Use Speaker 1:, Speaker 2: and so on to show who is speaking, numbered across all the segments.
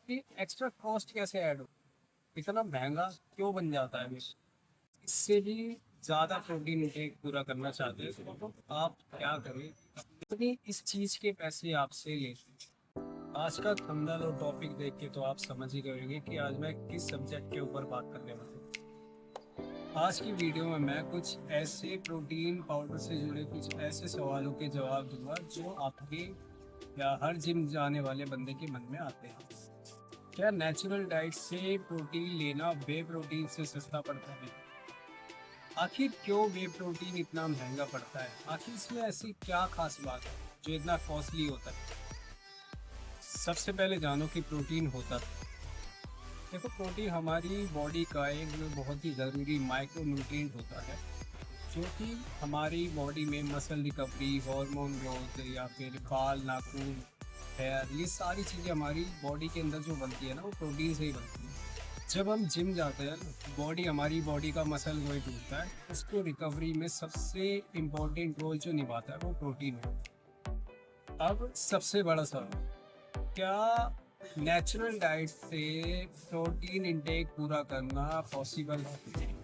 Speaker 1: कि extra cost कैसे add हो, इतना महंगा क्यों बन जाता है। इससे भी ज़्यादा प्रोटीन इंटेक पूरा करना चाहते हैं तो आप क्या करें, अपनी इस चीज़ के पैसे आपसे लेते हैं। आज का थंबनेल और टॉपिक देख के तो आप समझ ही गए कि आज मैं किस सब्जेक्ट के ऊपर बात करने वाला हूँ। आज की वीडियो में मैं कुछ ऐसे प्रोटीन पाउडर से जुड़े कुछ ऐसे सवालों के जवाब दूंगा जो आपके या हर जिम जाने वाले बंदे के मन में आते हैं। क्या नेचुरल डाइट से प्रोटीन लेना वे प्रोटीन से सस्ता पड़ता है? आखिर क्यों वे प्रोटीन इतना महंगा पड़ता है? आखिर इसमें ऐसी क्या खास बात है जो इतना कॉस्टली होता है? सबसे पहले जानो कि प्रोटीन होता है। देखो, प्रोटीन हमारी बॉडी का एक बहुत ही ज़रूरी माइक्रो न्यूट्रिएंट होता है जो कि हमारी बॉडी में मसल रिकवरी, हार्मोन ग्रोथ या फिर बाल, नाखून, हेयर, ये सारी चीज़ें हमारी बॉडी के अंदर जो बनती है ना, वो प्रोटीन से ही बनती है। जब हम जिम जाते हैं हमारी बॉडी का मसल वेट टूटता है, उसको रिकवरी में सबसे इम्पोर्टेंट रोल जो निभाता है वो प्रोटीन है। अब सबसे बड़ा सवाल, क्या नेचुरल डाइट से प्रोटीन इंटेक पूरा करना पॉसिबल है?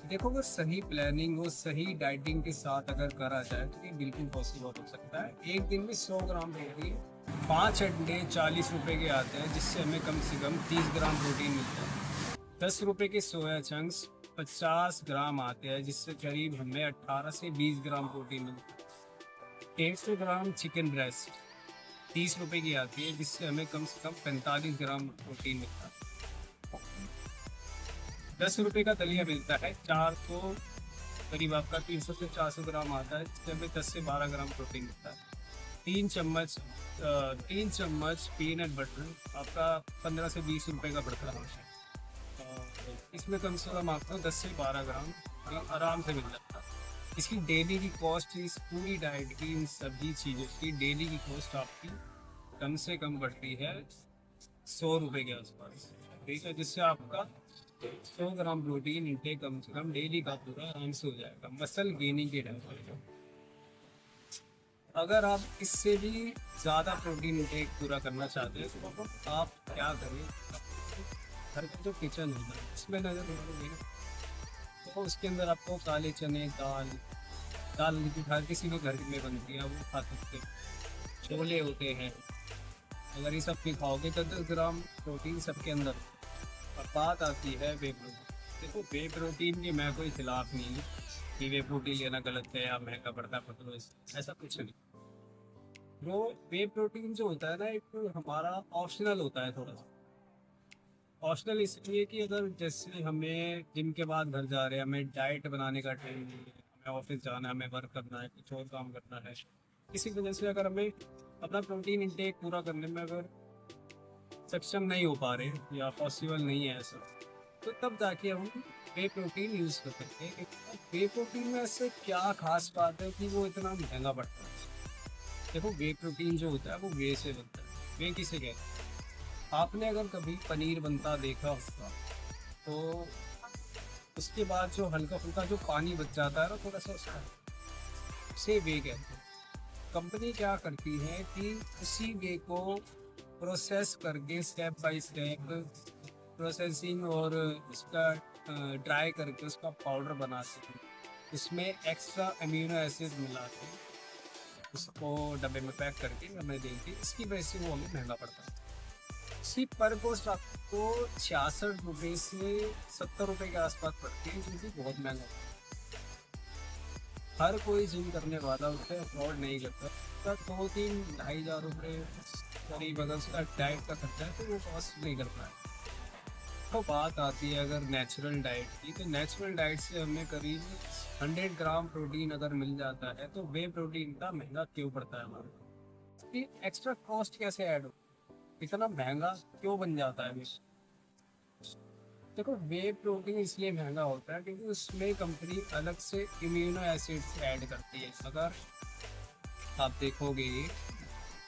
Speaker 1: देखो, अगर सही प्लानिंग और सही डाइटिंग के साथ अगर करा जाए तो ये बिल्कुल पॉसिबल हो सकता है। एक दिन में 100 ग्राम प्रोटीन, 5 अंडे 40 रुपए के आते हैं जिससे हमें कम से कम 30 ग्राम प्रोटीन मिलता है। 10 रुपए के सोया चंक्स 50 ग्राम आते हैं जिससे करीब हमें 18 से 20 ग्राम प्रोटीन मिलता है। 150 ग्राम चिकन ब्रेस्ट 30 रुपए की आती है जिससे हमें कम से कम 45 ग्राम प्रोटीन मिलता है। 10 रुपए का दलिया मिलता है 400, करीब आपका 300 से 400 ग्राम आता है जिससे हमें 10 से 12 ग्राम प्रोटीन मिलता है। 3 चम्मच पीनट बटर आपका 15 से 20 रुपए का पड़ता है। इसमें कम से कम आपको 10 से 12 ग्राम आराम से मिल जाता है। इसकी डेली की कॉस्ट, इस पूरी डाइट की, इन सभी चीज़ों की डेली की कॉस्ट आपकी कम से कम बढ़ती है 100 रुपए के आसपास। ठीक है, जिससे आपका 100 ग्राम प्रोटीन इंटेक कम से कम डेली का पूरा आराम से हो जाएगा मसल गेनिंग के टाइम पर। अगर आप इससे भी ज़्यादा प्रोटीन इंटेक पूरा करना चाहते हैं तो आप क्या करें, घर का जो किचन होता है उसमें नज़र रखोगे ना, तो उसके अंदर आपको काले चने, दाल दाल हर किसी के घर में बनती है, वो खा सकते हैं। छोले होते हैं, अगर ये सब भी खाओगे तो 10 ग्राम प्रोटीन सबके अंदर। और बात आती है वे प्रोटीन। देखो, वे प्रोटीन के मैं कोई खिलाफ नहीं हूँ कि वे प्रोटीन लेना गलत है या महंगा पड़ता है, मतलब ऐसा कुछ नहीं। वो वे प्रोटीन जो होता है ना, एक हमारा ऑप्शनल होता है, थोड़ा सा ऑप्शनल इसलिए कि अगर जैसे हमें जिम के बाद घर जा रहे हैं, हमें डाइट बनाने का टाइम नहीं है, हमें ऑफिस जाना है, हमें वर्क करना है, कुछ और काम करना है, किसी वजह से अगर हमें अपना प्रोटीन इंटेक पूरा करने में अगर सक्षम नहीं हो पा रहे या पॉसिबल नहीं है ऐसा, तो तब जाके हम वे प्रोटीन यूज़ कर सकते हैं। वे प्रोटीन में ऐसे क्या खास बात है कि वो इतना महंगा पड़ता है? देखो, वे प्रोटीन जो होता है वो वे से बनता है। वे किसे कहते हैं? आपने अगर कभी पनीर बनता देखा होगा तो उसके बाद जो हल्का फुल्का जो पानी बच जाता है ना, थोड़ा सा उसका, उसे वे कहते हैं। कंपनी क्या करती है कि उसी वे को प्रोसेस करके स्टेप बाय स्टेप प्रोसेसिंग और उसका ड्राई करके उसका पाउडर बनाते हैं। उसमें एक्स्ट्रा अमीनो एसिड मिला के उसको डब्बे में पैक करके हमें देंगे, इसकी वजह से वो हमें महंगा पड़ता है। इसी पर पोस्ट आपको 66 रुपये से 70 रुपये के आसपास पड़ती है, जो कि बहुत महंगा है। हर कोई जिम करने वाला उसे अफोर्ड नहीं करता। तो 2-3-2,500 रुपये करीब अगर उसका डाइट का खर्चा है तो वो कॉस्ट नहीं कर पाए। तो बात आती है अगर नेचुरल डाइट की, तो नेचुरल डाइट से हमें करीब 100 ग्राम प्रोटीन अगर मिल जाता है तो वे प्रोटीन का महंगा क्यों पड़ता है हमारा? एक्स्ट्रा कॉस्ट कैसे ऐड हो, इतना महंगा क्यों बन जाता है? देखो, वे प्रोटीन इसलिए महंगा होता है क्योंकि उसमें कंपनी अलग से इम्यूनो एसिड्स ऐड करती है। अगर आप देखोगे,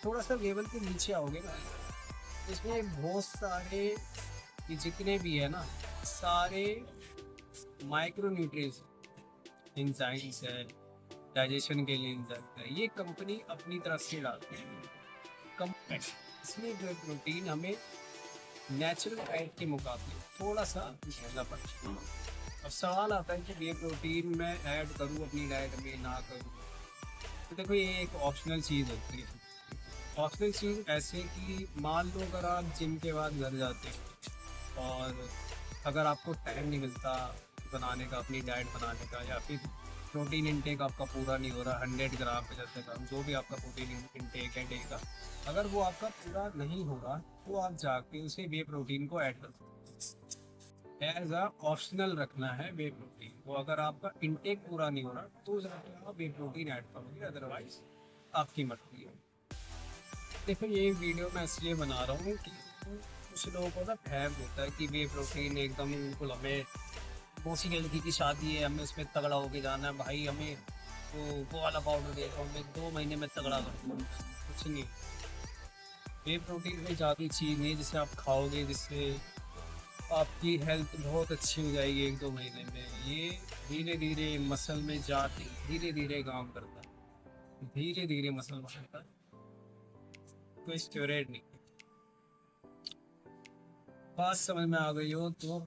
Speaker 1: थोड़ा सा लेवल के नीचे आओगे ना, इसमें बहुत सारे, ये जितने भी है ना, सारे माइक्रो न्यूट्रिएंट्स, एंजाइम्स है, डाइजेशन के लिए एंजाइम है, ये कंपनी अपनी तरफ से डालती है। कम इसमें जो प्रोटीन हमें नेचुरल डाइट के मुकाबले थोड़ा सा महंगा पड़ता है। अब सवाल आता है कि वे प्रोटीन मैं ऐड करूँ अपनी डाइट में ना करूँ। तो देखो ये एक ऑप्शनल चीज़ होती है। ऑप्शनल चीज़ ऐसे कि मान लो अगर आप जिम के बाद घर जाते हो और अगर आपको टाइम नहीं मिलता बनाने का, अपनी डाइट बनाने का, या फिर प्रोटीन इंटेक आपका पूरा नहीं हो रहा 100 ग्राम पे जैसे का जो भी आपका प्रोटीन इंटेक है डे का, अगर वो आपका पूरा नहीं हो रहा तो आप जाके उसे वे प्रोटीन को ऐड कर सकते हैं। एज अ ऑप्शनल रखना है वे प्रोटीन को। अगर आपका इंटेक पूरा नहीं हो रहा तो जाके आप वे प्रोटीन ऐड करोगे, अदरवाइज आपकी मर्जी है। देखो ये वीडियो मैं इसलिए बना रहा हूँ कि कुछ लोगों को ना फैम होता है कि वे प्रोटीन एकदम बिल्कुल हमें मौसी की लड़की की शादी है, हमें इसमें तगड़ा होके जाना है भाई, हमें वो वाला पाउडर दे दो, हमें 2 महीने में तगड़ा कर दो। कुछ नहीं, वे प्रोटीन कोई ज़्यादा चीज़ नहीं है जिसे आप खाओगे जिससे आपकी हेल्थ बहुत अच्छी हो जाएगी 1-2 महीने में। ये धीरे धीरे मसल में जाके धीरे धीरे काम करता है, धीरे धीरे मसल बनता है, कोई स्टेरॉइड नहीं। बात समझ में आ गई हो तो